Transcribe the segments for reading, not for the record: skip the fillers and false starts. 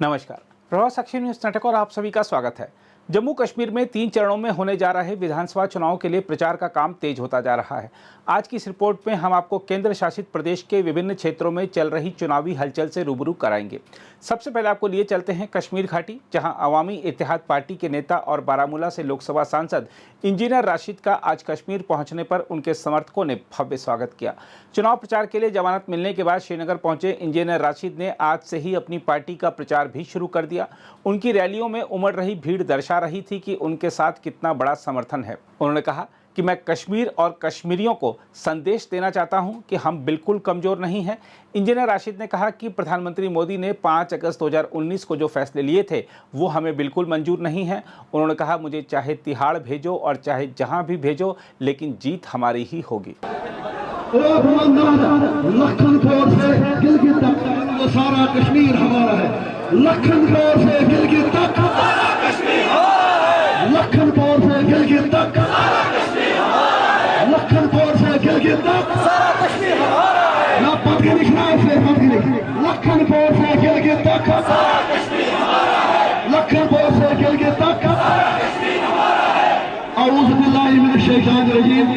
नमस्कार, प्रभाव साक्षी न्यूज नाटक और आप सभी का स्वागत है। जम्मू कश्मीर में 3 चरणों में होने जा रहे विधानसभा चुनाव के लिए प्रचार का काम तेज होता जा रहा है। आज की इस रिपोर्ट में हम आपको केंद्र शासित प्रदेश के विभिन्न क्षेत्रों में चल रही चुनावी हलचल से रूबरू कराएंगे। सबसे पहले आपको लिए चलते हैं कश्मीर घाटी, जहां अवामी इत्तेहाद पार्टी के नेता और बारामूला से लोकसभा सांसद इंजीनियर राशिद का आज कश्मीर पहुंचने पर उनके समर्थकों ने भव्य स्वागत किया। चुनाव प्रचार के लिए जमानत मिलने के बाद श्रीनगर पहुंचे इंजीनियर राशिद ने आज से ही अपनी पार्टी का प्रचार भी शुरू कर दिया। उनकी रैलियों में उमड़ रही भीड़ दर्शा रही थी कि उनके साथ कितना बड़ा समर्थन है। उन्होंने कहा कि मैं कश्मीर और कश्मीरियों को संदेश देना चाहता हूं कि हम बिल्कुल कमज़ोर नहीं हैं। इंजीनियर राशिद ने कहा कि प्रधानमंत्री मोदी ने 5 अगस्त 2019 को जो फैसले लिए थे वो हमें बिल्कुल मंजूर नहीं है। उन्होंने कहा, मुझे चाहे तिहाड़ भेजो और चाहे जहां भी भेजो, लेकिन जीत हमारी ही होगी। लखनपुर से गिलगित तक वो सारा कश्मीर हमारा है। लखनपुर से गिलगित तक सारा कश्मीर हमारा है। लखनपुर से गिलगित तक सारा कश्मीर हमारा है। लखनपुर से गिलगित तक सारा कश्मीर हमारा है। ना पद के लिखना है, से पद के लिखना। लखनपुर से गिलगित तक सारा कश्मीर हमारा है। लखनपुर से गिलगित तक सारा कश्मीर हमारा है। औज़ु बिल्लाहि मिनश शैतानिर रजीम।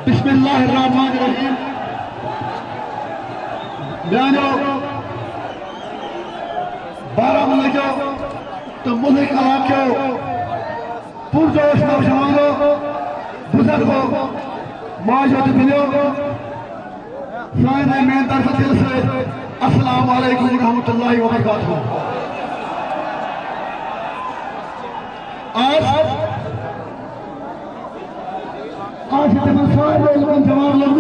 बिस्मिल्लाहिर्रहमानिर्रहीम। बारामूला जो तो मुल्क इलाके पुरजोश नौजवानों, बुजुर्गों, मौजूद मिलो, सारे में तरफ दिल से अस्सलाम वालेकुम रहमतुल्लाहि व बरकातहू। आज इतने सारे लोग जवाब लोग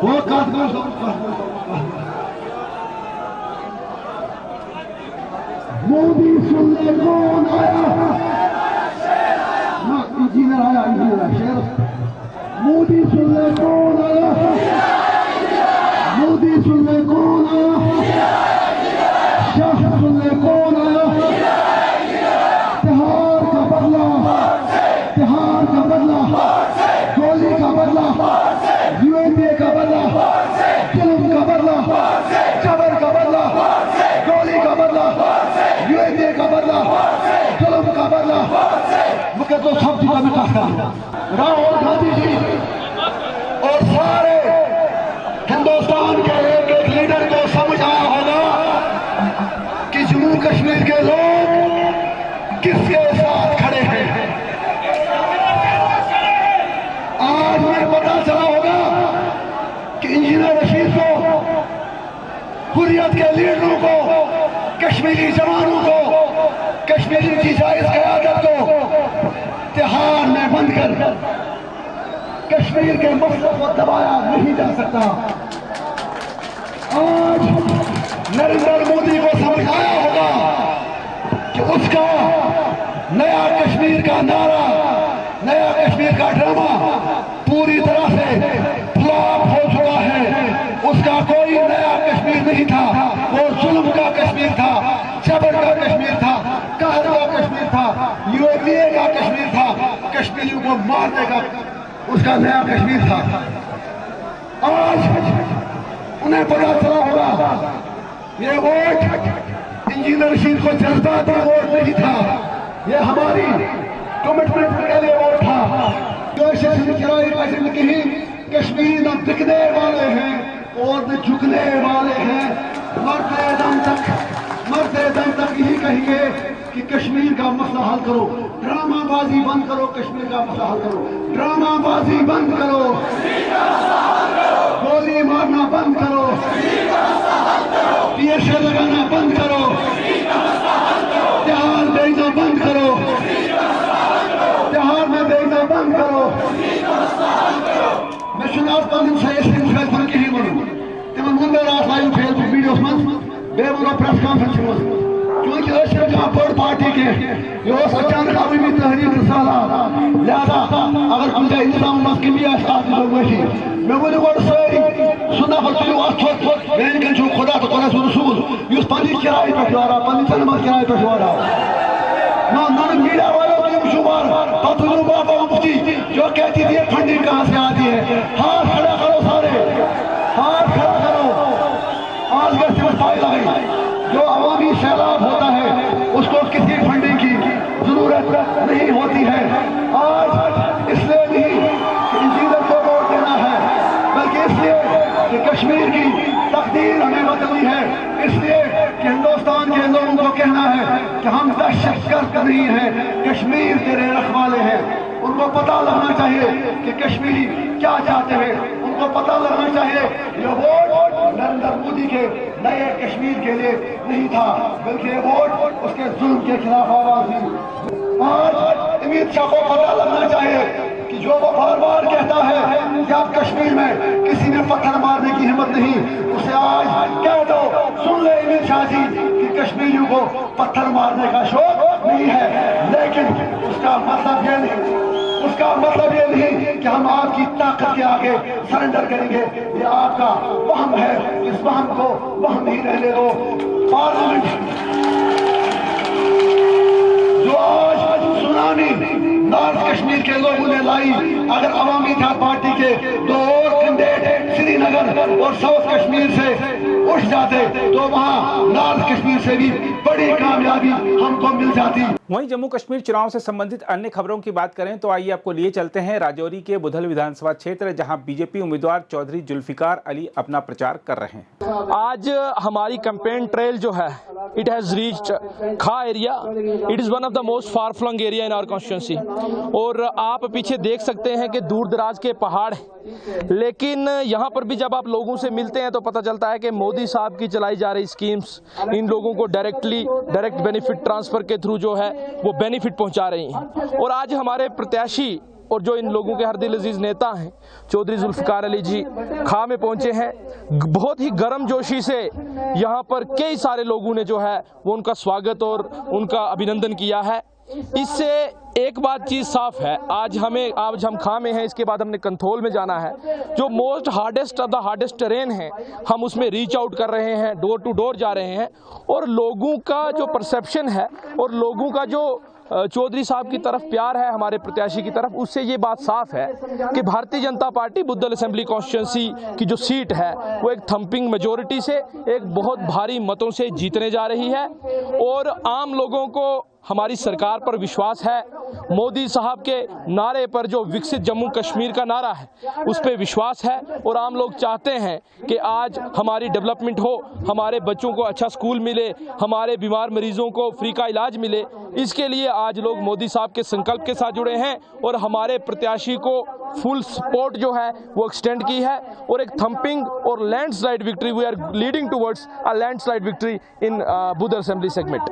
वो मोदी सुनने कौन आया? ना इंजीनियर आया, इंजीनियर शेर। मोदी सुनने कौन आया? मोदी सुनने कौन आया? शाह सुनने कौन आया? तिहाड़ का बदला, तिहाड़ का बदला, गोली का बदला, यूएपीए का बदला, जुल्म का बदला, जबर का बदला, गोली का बदला, यूएपीए का बदला, जुल्म का बदला। मुझे तो सब चीज़ में कहता राहुल गांधी जी और सारे हिंदुस्तान के एक एक लीडर को समझ आया होगा कि जम्मू कश्मीर के लोग किसके साथ खड़े हैं। आज मुझे पता चला होगा कि इंजीनियर रशीद को, हुर्रियत के लीडरों को, कश्मीरी जवानों को, कश्मीरी की जायज क़यादत को तिहाड़ में बंद कर कश्मीर के मसले को दबाया नहीं जा सकता। आज नरेंद्र मोदी को समझ आया होगा कि उसका नया कश्मीर का नारा, नया कश्मीर का ड्रामा पूरी तरह से फ्लॉप हो चुका है। उसका कोई नया कश्मीर नहीं था, वो जुल्म का कश्मीर था, जबर का कश्मीर था, कहर का कश्मीर था, यूएपीए का कश्मीर था, कश्मीरियों को मारने का उसका नया कश्मीर था। आज उन्हें पता चला होगा ये वोट इंजीनियर रशीद को जज्बाती वोट नहीं था, ये हमारी कमिटमेंट के लिए वोट था। कश्मीर न बिकने वाले हैं और न झुकने वाले हैं। मरते दम तक यही कहेंगे कि कश्मीर का मसला हल करो, ड्रामाबाजी बंद करो, कश्मीर का मसला हल करो, ड्रामाबाजी बंद करो, गोली मारना बंद करो, पीएसए लगाना बंद करो, तिहाड़ भेजना बंद करो, तिहाड़ में भेजना बंद करो। मैं शुरुआत पन कहीं वो तम वो रात लाइव फेसबुक वीडियोस मज बे वो प्रेस कॉन्फ्रेंस मज क्योंकि बड़ पार्टी के ये अचानक अवामी तहरीक साला लिहाजा अगर कुछ इंतजाम मज कमी मे वो गो सारी सह नफर तुलो अथ मेन कन खुदा तो खुदा रसूल उस पी किराए पे वारा पी तनमत किराए पे वारा ना मीडिया वालों की शुमार पतलू बाबा मुफ्ती जो कहती थी फंडिंग कहाँ से आती है। हाथ खड़ा करो सारे, हाथ खड़ा करो। आज का सिर्फ फाइल आई بلوچستان کے لوگوں کو کہنا ہے کہ ہم دہشت گرد نہیں ہیں، کشمیر تیرے رکھوالے ہیں۔ ان کو پتہ لگنا چاہیے کہ کشمیری کیا چاہتے ہیں، ان کو پتہ لگنا چاہیے یہ ووٹ نریندر مودی کے نئے کشمیر کے لیے نہیں تھا، بلکہ یہ ووٹ اس کے ظلم کے خلاف آواز تھی۔ آج امت شاہ کو پتہ لگنا چاہیے کہ جو وہ بار بار کہتا ہے کہ اب کشمیر میں کسی نے پتھر مارنے کی ہمت نہیں، اسے آج کہہ دو، سن لے امت شاہ جی کہ کشمیریوں کو پتھر مارنے کا شوق نہیں ہے، لیکن اس کا مطلب یہ نہیں کہ ہم آپ کی طاقت کے آگے سرنڈر کریں گے۔ یہ آپ کا وہم ہے، اس وہم کو وہم ہی رہنے دو۔ پارلیمنٹ جو آج سونامی نارتھ کشمیر کے لوگوں نے لائی، اگر عوامی اتحاد پارٹی کے دو اور کینڈیڈیٹ سری نگر اور ساؤتھ کشمیر سے اٹھ جاتے تو وہاں نارتھ کشمیر سے بھی بڑی کامیابی ہم کو مل جاتی۔ वहीं जम्मू कश्मीर चुनाव से संबंधित अन्य खबरों की बात करें तो आइए आपको लिए चलते हैं राजौरी के बुधल विधानसभा क्षेत्र, जहां बीजेपी उम्मीदवार चौधरी जुल्फिकार अली अपना प्रचार कर रहे हैं। आज हमारी कैंपेन ट्रेल जो है इट हैज रीच्ड खा area. It is one of the most far flung area in our constituency. और आप पीछे देख सकते हैं कि दूर दराज के पहाड़ हैं, लेकिन यहाँ पर भी जब आप लोगों से मिलते हैं तो पता चलता है कि मोदी साहब की चलाई जा रही स्कीम्स इन लोगों को डायरेक्ट बेनिफिट ट्रांसफर के थ्रू जो है वो बेनिफिट पहुंचा रही हैं। और आज हमारे प्रत्याशी और जो इन लोगों के हरदिल अजीज नेता हैं चौधरी जुल्फिकार अली जी खा में पहुंचे हैं। बहुत ही गर्मजोशी से यहाँ पर कई सारे लोगों ने जो है वो उनका स्वागत और उनका अभिनंदन किया है। इससे एक बात चीज़ साफ है, आज हम खा में हैं, इसके बाद हमने कंथोल में जाना है। जो most hardest of the hardest terrain है हम उसमें रीच आउट कर रहे हैं, डोर टू डोर जा रहे हैं। और लोगों का जो परसेप्शन है और लोगों का जो चौधरी साहब की तरफ प्यार है हमारे प्रत्याशी की तरफ, उससे ये बात साफ है कि Bharatiya Janata party Budhal assembly constituency की जो सीट है वो एक थंपिंग मेजोरिटी से एक बहुत भारी मतों से जीतने जा रही है। और आम लोगों को हमारी सरकार पर विश्वास है, मोदी साहब के नारे पर जो विकसित जम्मू कश्मीर का नारा है उस पर विश्वास है। और आम लोग चाहते हैं कि आज हमारी डेवलपमेंट हो, हमारे बच्चों को अच्छा स्कूल मिले, हमारे बीमार मरीजों को फ्री का इलाज मिले। इसके लिए आज लोग मोदी साहब के संकल्प के साथ जुड़े हैं और हमारे प्रत्याशी को फुल सपोर्ट जो है वो एक्सटेंड की है। और एक थंपिंग और landslide victory, we are leading towards a landslide victory in Budhal assembly segment.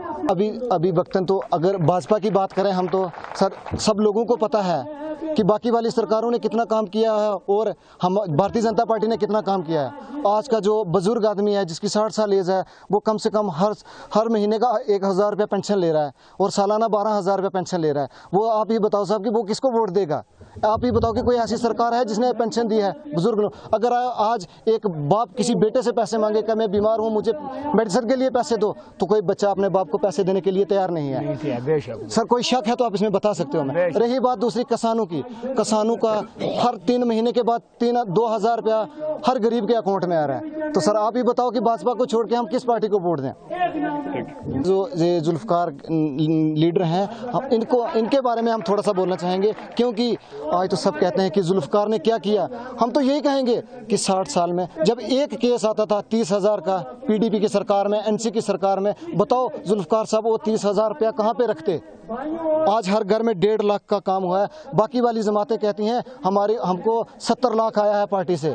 अभी वक्तन तो अगर भाजपा की बात करें हम तो सर सब लोगों को पता है कि बाकी वाली सरकारों ने कितना काम किया है और हम भारतीय जनता पार्टी ने कितना काम किया है। आज का जो बुजुर्ग आदमी है जिसकी 60 साल एज है वो कम से कम हर महीने का 1000 रुपये पेंशन ले रहा है और सालाना 12,000 रुपये पेंशन ले रहा है। वो आप ही बताओ साहब कि वो किसको वोट देगा? आप ही बताओ कि कोई ऐसी सरकार है जिसने पेंशन दी है बुजुर्ग लोग? अगर आज एक बाप किसी बेटे से पैसे मांगे कि मैं बीमार हूँ मुझे मेडिसिन के लिए पैसे दो, तो कोई बच्चा अपने बाप को पैसे देने के लिए तैयार नहीं है। सर कोई शक है तो आप इसमें बता सकते हो। मैं रही बात दूसरी किसानों की, किसानों का हर 3 महीने के बाद 2,000 रुपया हर गरीब के अकाउंट में आ रहा है। तो सर आप ही बताओ कि भाजपा को छोड़ के हम किस पार्टी को वोट दें? जो ये जुल्फकार लीडर हैं इनके बारे में हम थोड़ा सा बोलना चाहेंगे, क्योंकि आज तो सब कहते हैं कि जुल्फकार ने क्या किया। हम तो यही कहेंगे कि 60 साल में जब एक केस आता था 30,000 का पीडीपी की सरकार में, एनसी की सरकार में, बताओ जुल्फकार साहब वो 30,000 रुपया कहाँ पे रखते? आज हर घर में 1.5 लाख का काम हुआ है। बाकी वाली जमातें कहती हैं हमको 70 लाख आया है पार्टी से।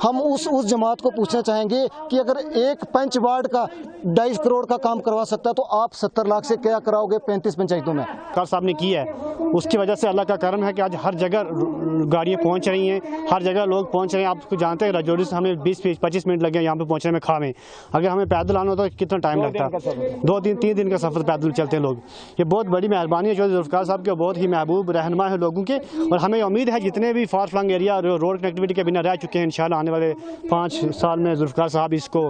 हम उस जमात को पूछना चाहेंगे कि अगर एक पंच वार्ड का 2.5 करोड़ का काम करवा सकता है तो आप 70 लाख से क्या कराओगे 35 पंचायतों में? सरकार साहब ने की है, उसकी वजह से अल्लाह का करम है कि आज हर जगह गाड़ियाँ पहुँच रही हैं, हर जगह लोग पहुँच रहे हैं। आप जानते हैं राजौरी से हमें 20-25 मिनट लगे यहाँ पे पहुँचने में खा में। अगर हमें पैदल आना होता तो कितना टाइम लगता? 2-3 दिन का सफ़र पैदल चलते हैं लोग। ये बहुत बड़ी मेहरबानी है चौधरी जुल्फिकार साहब के, बहुत ही महबूब रहनुमा है लोगों के। और हमें उम्मीद है जितने भी far flung area road connectivity के बिना रह चुके हैं, इंशाल्लाह आने वाले 5 साल में जुल्फिकार साहब इसको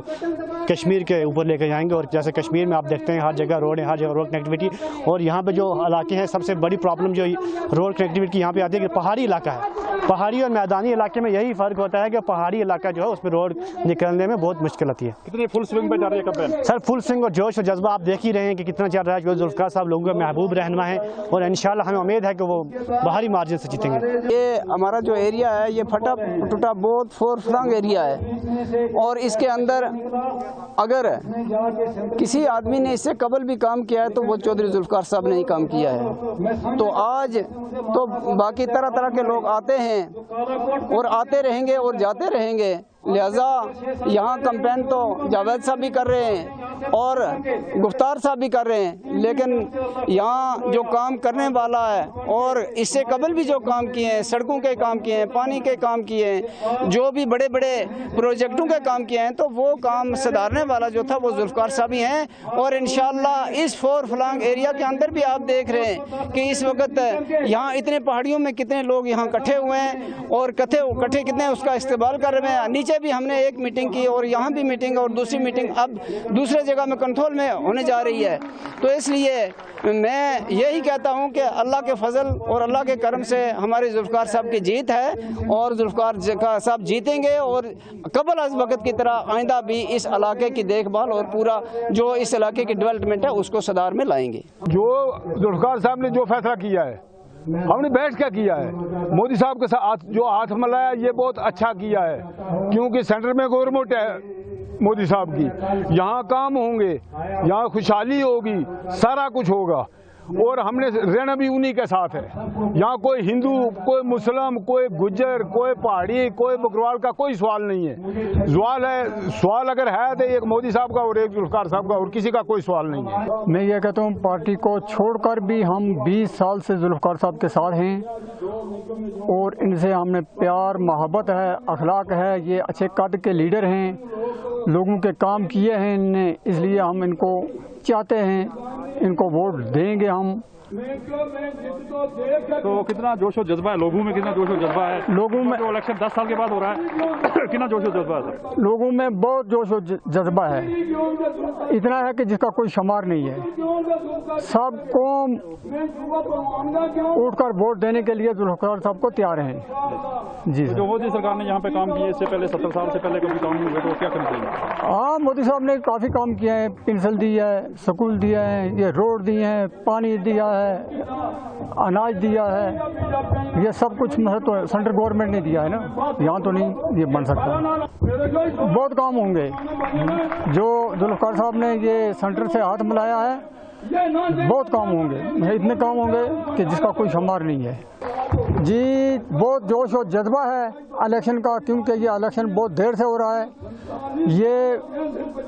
कश्मीर के ऊपर लेकर जाएंगे। और जैसे कश्मीर में आप देखते हैं हर जगह रोड है, हर जगह रोड कनेक्टिविटी। और यहाँ पे जो इलाके हैं सबसे बड़ी प्रॉब्लम जो रोड कनेक्टिविटी यहाँ पे आती है कि पहाड़ी इलाका है, पहाड़ी और मैदानी इलाके में यही फ़र्क होता है कि पहाड़ी इलाका जो है उसमें रोड निकलने में बहुत मुश्किल आती है। कितनी फुल स्विंग पे जा रही है कैंपेन? सर फुल स्विंग और जोश और जज्बा आप देख ही रहे हैं कि कितना चल रहा है। जो जुल्फ़िकार साहब लोगों के महबूब रहनुमा है और इंशाल्लाह हमें उम्मीद है कि वो भारी मार्जिन से जीतेंगे। ये हमारा जो एरिया है ये फटा टूटा बहुत फोर फ्लंग एरिया है और इसके अंदर अगर किसी आदमी ने इससे कबल भी काम किया है तो वो चौधरी जुल्फ़िकार साहब ने ही काम किया है। तो आज तो बाकी तरह तरह के लोग आते हैं और आते रहेंगे और जाते रहेंगे, लिहाजा यहाँ कैंपेन तो जावेद साहब भी कर रहे हैं और गुफ्तार साहब भी कर रहे हैं, लेकिन यहाँ जो काम करने वाला है और इससे कबल भी जो काम किए हैं, सड़कों के काम किए हैं, पानी के काम किए हैं, जो भी बड़े बड़े प्रोजेक्टों के काम किए हैं, तो वो काम सुधारने वाला जो था वो जुल्फ़िकार साहब ही हैं। और इंशाअल्लाह इस फोर फ्लंग एरिया के अंदर भी आप देख रहे हैं कि इस वक्त यहाँ इतने पहाड़ियों में कितने लोग यहाँ इकट्ठे हुए हैं और इकट्ठे कितने उसका इस्तेमाल कर रहे हैं। नीचे भी हमने एक मीटिंग की और यहाँ भी मीटिंग और दूसरी मीटिंग अब दूसरे जगह में कंट्रोल में होने जा रही है। तो इसलिए मैं यही कहता हूँ कि अल्लाह के फजल और अल्लाह के करम से हमारे जुल्फ़िकार साहब की जीत है और जुल्फ़िकार साहब जीतेंगे और कबल अज़ वक़्त की तरह आइंदा भी इस इलाके की देखभाल और पूरा जो इस इलाके की डेवलपमेंट है उसको सदार में लाएंगे। जो जुल्फ़िकार साहब ने जो फैसला किया है हमने बैठ क्या किया है, मोदी साहब के साथ जो हाथ मिलाया ये बहुत अच्छा किया है, क्योंकि सेंटर में गवर्नमेंट है मोदी साहब की, यहाँ काम होंगे, यहाँ खुशहाली होगी, सारा कुछ होगा और हमने रहना भी उन्हीं के साथ है। यहाँ कोई हिंदू, कोई मुस्लिम, कोई गुज्जर, कोई पहाड़ी, कोई बकरवाल का कोई सवाल नहीं है। सवाल अगर है तो एक मोदी साहब का और एक जुल्फ़िकार साहब का, और किसी का कोई सवाल नहीं है। मैं ये कहता हूँ पार्टी को छोड़कर भी हम 20 साल से जुल्फ़िकार साहब के साथ हैं और इनसे हमें प्यार मोहब्बत है, अखलाक है, ये अच्छे कद के लीडर हैं, लोगों के काम किए हैं इनने, इसलिए हम इनको चाहते हैं, इनको वोट देंगे हम। तो कितना जोश और जज्बा है लोगों में, कितना जोश और जज्बा है लोगों में? जो इलेक्शन 10 साल के बाद हो रहा है कितना जोश और जज्बा है सर? लोगों में बहुत जोश और जज्बा है, इतना है कि जिसका कोई शुमार नहीं है। सबको उठकर वोट देने के लिए जुल्फ़िकार साहब को तैयार हैं। जी तो जो मोदी सरकार ने यहाँ पे काम किए इससे पहले 70 साल से पहले कभी काम नहीं हुआ, तो क्या करना चाहिए? हाँ, मोदी साहब ने काफ़ी काम किया है, पेंशन दी है, स्कूल दिया है, ये रोड दिए हैं, पानी दिया है, अनाज दिया है, ये सब कुछ तो सेंट्रल गवर्नमेंट ने दिया है ना, यहाँ तो नहीं ये बन सकता। बहुत काम होंगे जो जुल्फ़िकार साहब ने ये सेंटर से हाथ मिलाया है, बहुत काम होंगे, इतने काम होंगे कि जिसका कोई शुमार नहीं है। जी बहुत जोश और जज्बा है इलेक्शन का, क्योंकि ये इलेक्शन बहुत देर से हो रहा है। ये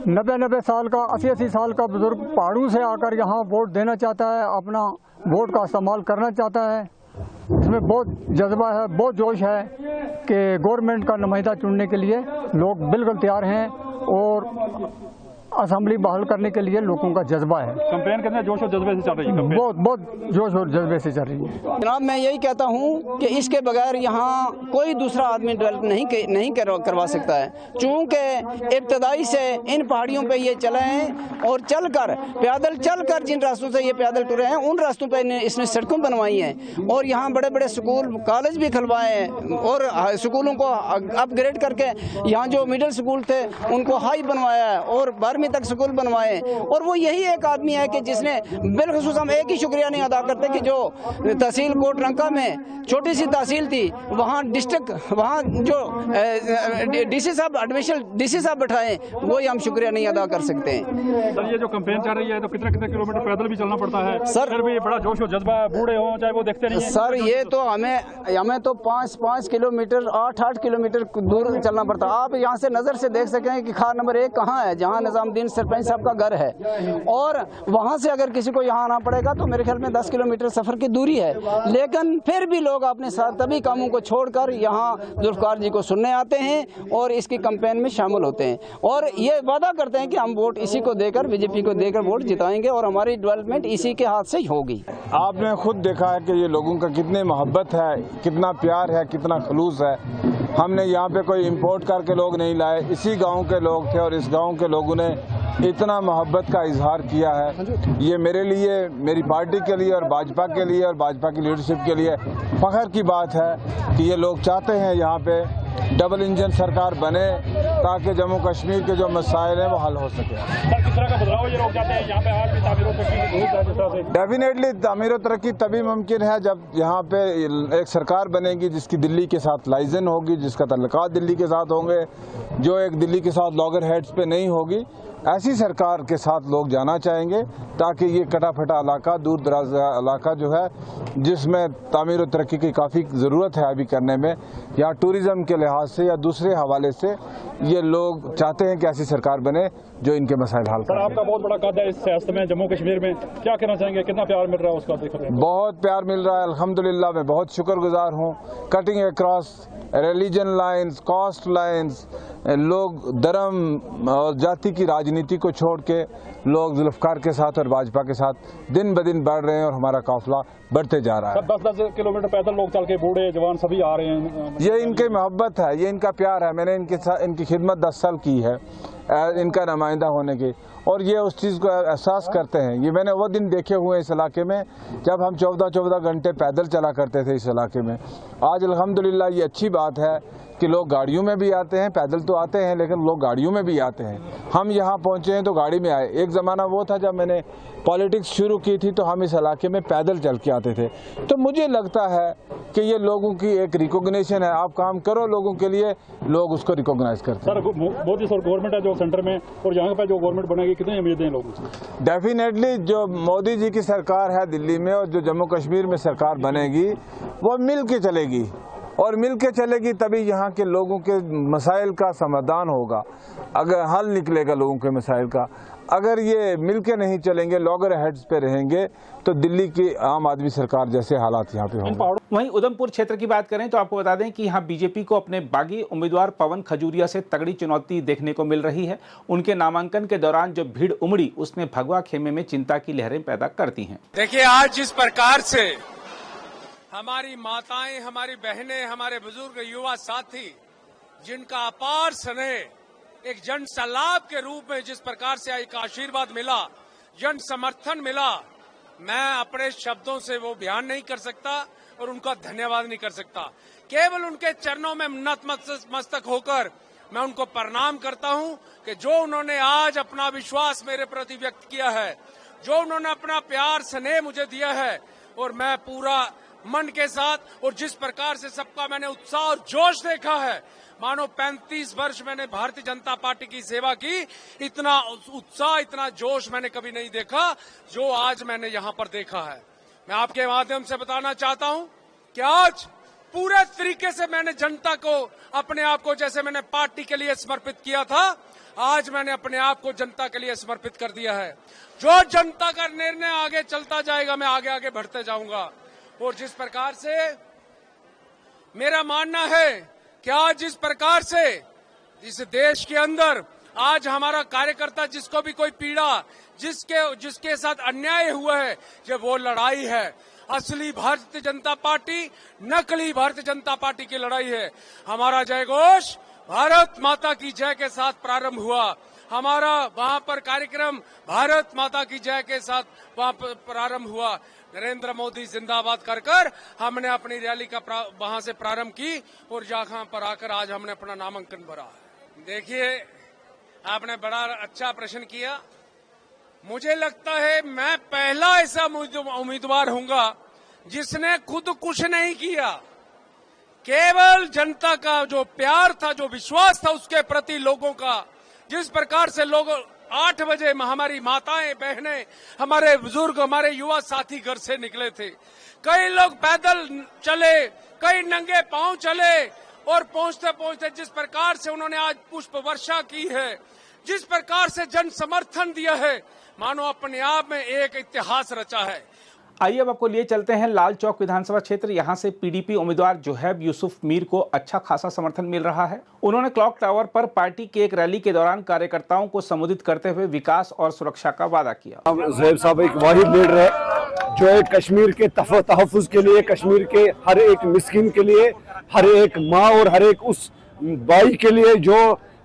90 साल का, 80 साल का बुजुर्ग पहाड़ों से आकर यहाँ वोट देना चाहता है, अपना वोट का इस्तेमाल करना चाहता है। इसमें बहुत जज्बा है, बहुत जोश है कि गवर्नमेंट का नुमाइंदा चुनने के लिए लोग बिल्कुल तैयार हैं और असेंबली बहाल करने के लिए लोगों का जज्बा है। कैंपेन कितने जोश और जज्बे से चल रही है? बहुत जोश और जज्बे से चल रही है। जनाब मैं यही कहता हूँ कि इसके बगैर यहाँ कोई दूसरा आदमी डेवलप नहीं करवा सकता है, चूँकि इब्तदाई से इन पहाड़ियों पे ये चले हैं और पैदल चलकर जिन रास्तों से ये पैदल टुरे हैं उन रास्तों पे इसने सड़कों बनवाई हैं और यहाँ बड़े बड़े स्कूल कॉलेज भी खुलवाए हैं और स्कूलों को अपग्रेड करके यहाँ जो मिडिल स्कूल थे उनको हाई बनवाया है और 12वीं तक स्कूल बनवाए। और वो यही एक आदमी है कि जिसने बिलखुसूस हम एक ही शुक्रिया नहीं अदा करते कि जो तहसील कोटरंका में छोटी सी तहसील थी वहाँ जो डीसी साहब एडमिशनल डीसी साहब बैठाए वो ही हम शुक्रिया नहीं अदा कर सकते हैं। सर ये जो कैंपेन चल रही है तो कितने किलोमीटर पैदल भी चलना पड़ता है सर? फिर भी बड़ा जोश और जज्बा है, बूढ़े हो चाहे वो देखते नहीं है। सर ये तो हमें तो 5 किलोमीटर 8 किलोमीटर दूर चलना पड़ता है। आप यहाँ से नज़र से देख सकें कि खार नंबर 1 कहाँ है, जहाँ निजामुद्दीन सरपंच साहब का घर है, और वहाँ से अगर किसी को यहाँ आना पड़ेगा तो मेरे ख्याल में 10 किलोमीटर सफ़र की दूरी है। लेकिन फिर भी लोग अपने साथ तभी कामों को छोड़कर यहाँ जुल्फ़िकार जी को सुनने आते हैं और इसकी कैंपेन में शामिल होते हैं और ये वादा करते हैं कि हम वोट इसी को देकर, बीजेपी को देकर वोट जिताएंगे और हमारी डेवलपमेंट इसी के हाथ से ही होगी। आपने खुद देखा है कि ये लोगों का कितनी मोहब्बत है, कितना प्यार है, कितना खलूस है। हमने यहाँ पे कोई इंपोर्ट करके लोग नहीं लाए, इसी गांव के लोग थे और इस गांव के लोगों ने इतना मोहब्बत का इजहार किया है, ये मेरे लिए, मेरी पार्टी के लिए और भाजपा के लिए और भाजपा की लीडरशिप के लिए फख्र की बात है कि ये लोग चाहते हैं यहाँ पे डबल इंजन सरकार बने ताकि जम्मू कश्मीर के जो मसाइल हैं वो हल हो सके। किस तरह का बदलाव ये लोग चाहते हैं यहाँ पे? आज भी तामीर और तरक्की की बहुत जिस तरह से डेफिनेटली तामीर और तरक्की तभी मुमकिन है जब यहाँ पे एक सरकार बनेगी जिसकी दिल्ली के साथ लाइजन होगी, जिसका तल्लुकात दिल्ली के साथ होंगे, जो एक दिल्ली के साथ लॉगर हेड्स पे नहीं होगी। ऐसी सरकार के साथ लोग जाना चाहेंगे ताकि ये कटा फटा इलाका, दूर दराज इलाका जो है जिसमें तामीर और तरक्की की काफ़ी ज़रूरत है अभी करने में, या टूरिज़्म के लिहाज से या दूसरे हवाले से ये लोग चाहते हैं कि ऐसी सरकार बने जो इनके मसाइल हल सर, करे। आपका बहुत बड़ा कद है इस सियासत में, जम्मू कश्मीर में, क्या कहना चाहेंगे? कितना प्यार मिल रहा है उसका देख रहे हैं? बहुत प्यार मिल रहा है अल्हम्दुलिल्लाह, मैं बहुत शुक्रगुजार हूँ। Cutting across religion lines, caste lines, लोग धर्म और जाति की राजनीति को छोड़ के लोग जुल्फकार के साथ और भाजपा के साथ दिन ब दिन बढ़ रहे हैं और हमारा काफिला बढ़ते जा रहा है। 10-10 किलोमीटर पैदल लोग चल के, बूढ़े जवान सभी आ रहे हैं। ये इनकी मोहब्बत है, ये इनका प्यार है। मैंने इनकी खिदमत 10 साल की है इनका नुमाइंदा होने की, और ये उस चीज़ को एहसास करते हैं। ये मैंने वो दिन देखे हुए इस इलाके में जब हम 14-14 घंटे पैदल चला करते थे इस इलाके में। आज अल्हम्दुलिल्लाह ये अच्छी बात है कि लोग गाड़ियों में भी आते हैं, पैदल तो आते हैं लेकिन लोग गाड़ियों में भी आते हैं। हम यहाँ पहुँचे हैं तो गाड़ी में आए। एक ज़माना वो था जब मैंने पॉलिटिक्स शुरू की थी तो हम इस इलाके में पैदल चल के आते थे। तो मुझे लगता है कि ये लोगों की एक रिकॉग्निशन है, आप काम करो लोगों के लिए, लोग उसको रिकॉग्नाइज करते हैं। सर, मोदी सर गवर्नमेंट है जो सेंटर में, और यहाँ पे जो गवर्नमेंट बनेगी, कितनी उम्मीदें हैं लोगों से? डेफिनेटली जो मोदी जी की सरकार है दिल्ली में और जो जम्मू कश्मीर में सरकार बनेगी वो मिल के चलेगी, और मिल के चलेगी तभी यहाँ के लोगों के मसाइल का समाधान होगा, अगर हल निकलेगा लोगों के मसाइल का। अगर ये मिल के नहीं चलेंगे, लॉगर हेड्स पे रहेंगे, तो दिल्ली की आम आदमी सरकार जैसे हालात यहाँ पे होंगे। वहीं उधमपुर क्षेत्र की बात करें तो आपको बता दें कि यहाँ बीजेपी को अपने बागी उम्मीदवार पवन खजूरिया से तगड़ी चुनौती देखने को मिल रही है। उनके नामांकन के दौरान जो भीड़ उमड़ी उसने भगवा खेमे में चिंता की लहरें पैदा करती हैं। देखिए, आज जिस प्रकार से हमारी माताएं, हमारी बहनें, हमारे बुजुर्ग, युवा साथी, जिनका अपार स्नेह एक जन सलाब के रूप में जिस प्रकार से एक आशीर्वाद मिला, जन समर्थन मिला, मैं अपने शब्दों से वो बयान नहीं कर सकता और उनका धन्यवाद नहीं कर सकता। केवल उनके चरणों में नतमस्तक होकर मैं उनको प्रणाम करता हूं कि जो उन्होंने आज अपना विश्वास मेरे प्रति व्यक्त किया है, जो उन्होंने अपना प्यार स्नेह मुझे दिया है, और मैं पूरा मन के साथ, और जिस प्रकार से सबका मैंने उत्साह और जोश देखा है, मानो 35 वर्ष मैंने भारतीय जनता पार्टी की सेवा की, इतना उत्साह, इतना जोश मैंने कभी नहीं देखा जो आज मैंने यहाँ पर देखा है। मैं आपके माध्यम से बताना चाहता हूँ कि आज पूरे तरीके से मैंने जनता को, अपने आप को, जैसे मैंने पार्टी के लिए समर्पित किया था, आज मैंने अपने आप को जनता के लिए समर्पित कर दिया है। जो जनता का निर्णय आगे चलता जाएगा, मैं आगे आगे बढ़ते जाऊंगा। और जिस प्रकार से मेरा मानना है कि आज जिस प्रकार से इस देश के अंदर आज हमारा कार्यकर्ता, जिसको भी कोई पीड़ा, जिसके साथ अन्याय हुआ है, जब वो लड़ाई है असली भारतीय जनता पार्टी, नकली भारतीय जनता पार्टी की लड़ाई है। हमारा जय घोष भारत माता की जय के साथ प्रारंभ हुआ। हमारा वहां पर कार्यक्रम भारत माता की जय के साथ वहां पर प्रारंभ हुआ। नरेंद्र मोदी जिंदाबाद कर हमने अपनी रैली का वहां से प्रारंभ की और जहां पर आकर आज हमने अपना नामांकन भरा। देखिए, आपने बड़ा अच्छा प्रश्न किया। मुझे लगता है मैं पहला ऐसा उम्मीदवार हूंगा जिसने खुद कुछ नहीं किया, केवल जनता का जो प्यार था, जो विश्वास था उसके प्रति लोगों का, जिस प्रकार से लोग 8 बजे हमारी माताएं, बहनें, हमारे बुजुर्ग, हमारे युवा साथी घर से निकले थे। कई लोग पैदल चले, कई नंगे पांव चले, और पहुंचते पहुंचते जिस प्रकार से उन्होंने आज पुष्प वर्षा की है, जिस प्रकार से जन समर्थन दिया है, मानो अपने आप में एक इतिहास रचा है। आइए अब आपको लिए चलते हैं लाल चौक विधानसभा क्षेत्र। यहां से पीडीपी उम्मीदवार जोहेब यूसुफ मीर को अच्छा खासा समर्थन मिल रहा है। उन्होंने क्लॉक टावर पर पार्टी की एक रैली के दौरान कार्यकर्ताओं को संबोधित करते हुए विकास और सुरक्षा का वादा किया। जोहेब साहब एक वाहिद लीडर है जो एक कश्मीर के तहफ़्फ़ुज़ के लिए, कश्मीर के हर एक मिस्किन के लिए, हर एक माँ और हर एक उस भाई के लिए जो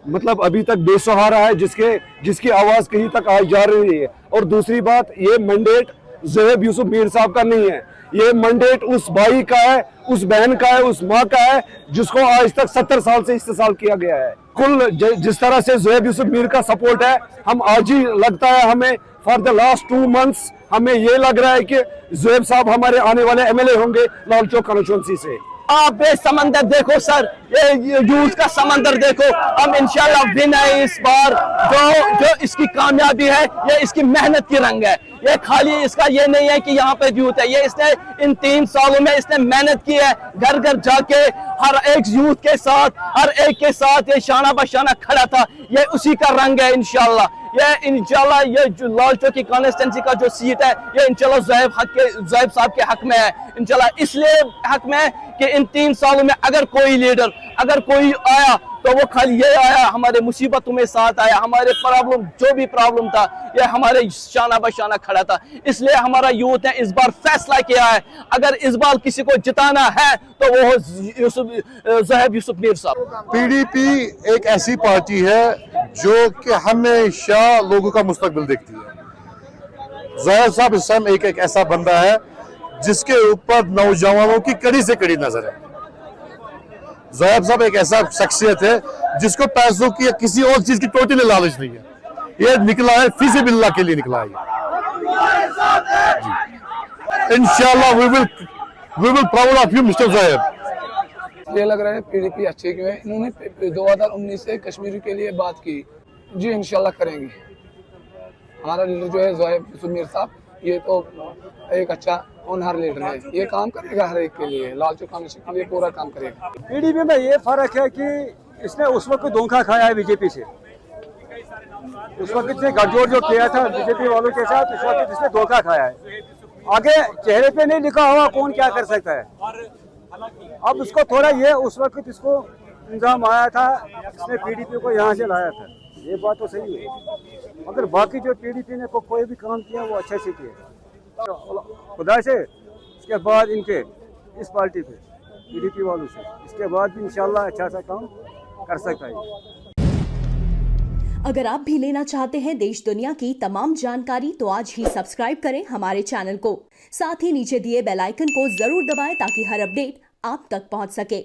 मतलब अभी तक बेसहारा है, जिसकी आवाज कहीं तक आज जा रही है। और दूसरी बात, ये मैंडेट ज़ोहैब यूसुफ मीर साहब का नहीं है, ये मैंडेट उस भाई का है, उस बहन का है, उस माँ का है जिसको आज तक 70 साल से इस्तेसाल किया गया है। कुल जिस तरह से ज़ोहैब यूसुफ मीर का सपोर्ट है, हम आज ही लगता है हमें फॉर द लास्ट 2 मंथ्स हमें ये लग रहा है कि ज़ोहैब साहब हमारे आने वाले MLA होंगे लाल चौक कॉन्स्टिट्यूंसी से। आप ये समंदर देखो सर, ये यूथ का समंदर देखो। हम इंशाल्लाह विन है इस बार। जो इसकी कामयाबी है ये इसकी मेहनत की रंग है। ये खाली इसका ये नहीं है कि यहाँ पे यूथ है, ये इसने इन 3 सालों में इसने मेहनत की है। घर घर जाके हर एक यूथ के साथ, हर एक के साथ ये शाना बशाना खड़ा था। ये उसी का रंग है इंशाल्लाह। ये जो लाल चौक की कॉन्स्टिट्यूंसी का जो सीट है, ये इंशाल्लाह ज़ोहैब साहब के हक में है। इंशाल्लाह इसलिए हक में है कि इन 3 सालों में अगर कोई लीडर, अगर कोई आया तो वो खाली ये आया, हमारे मुसीबतों में साथ आया, हमारे प्रॉब्लम जो भी प्रॉब्लम था ये हमारे शाना बशाना खड़ा था। इसलिए हमारा यूथ ने इस बार फैसला किया है, अगर इस बार किसी को जिताना है तो वो ज़ोहैब यूसुफ मीर साहब। PDP एक ऐसी पार्टी है जो कि हमेशा लोगों का मुस्तकबिल देखती है। ज़ोहैब साहब इस टाइम एक ऐसा बंदा है जिसके ऊपर नौजवानों की कड़ी से कड़ी नजर है। ज़ोहैब साहब एक ऐसा शख्सियत है जिसको पैसों की या किसी और चीज की टोटली लालच नहीं है। ये निकला है फिज़िबिल्लाह के लिए निकला है। इंशाल्लाह we will proud of you mister Zohaib. ये लग रहा है PDP अच्छे क्यों है। इन्होंने 2019 से कश्मीर के लिए बात की जी, इंशाल्लाह करेंगे। हमारा लीडर जो है ज़ोहैब यूसुफ मीर साहब, ये तो एक अच्छा ऑनर लीडर है, ये काम करेगा हर एक के लिए, लाल चौक कॉन्स्टिट्यूंसी के लिए पूरा काम करेगा। PDP में ये फर्क है कि इसने उस वक्त धोखा खाया है बीजेपी से। उस वक्त इसने गठजोड़ जो किया था बीजेपी वालों के साथ, उस वक्त इसने धोखा खाया है। आगे चेहरे पे नहीं लिखा हुआ कौन क्या कर सकता है। अब उसको थोड़ा ये उस वक्त इसको इंतजाम आया था, इसने PDP को यहाँ से लाया था, ये बात तो सही है। मगर बाकी जो PDP ने कोई भी काम किया वो अच्छे से किया खुदा से। इसके बाद इनके इस पार्टी पे PDP वालों से इसके बाद भी इंशाल्लाह अच्छा सा काम कर सकता है। अगर आप भी लेना चाहते हैं देश दुनिया की तमाम जानकारी तो आज ही सब्सक्राइब करें हमारे चैनल को। साथ ही नीचे दिए बेल आइकन को जरूर दबाएं ताकि हर अपडेट आप तक पहुंच सके।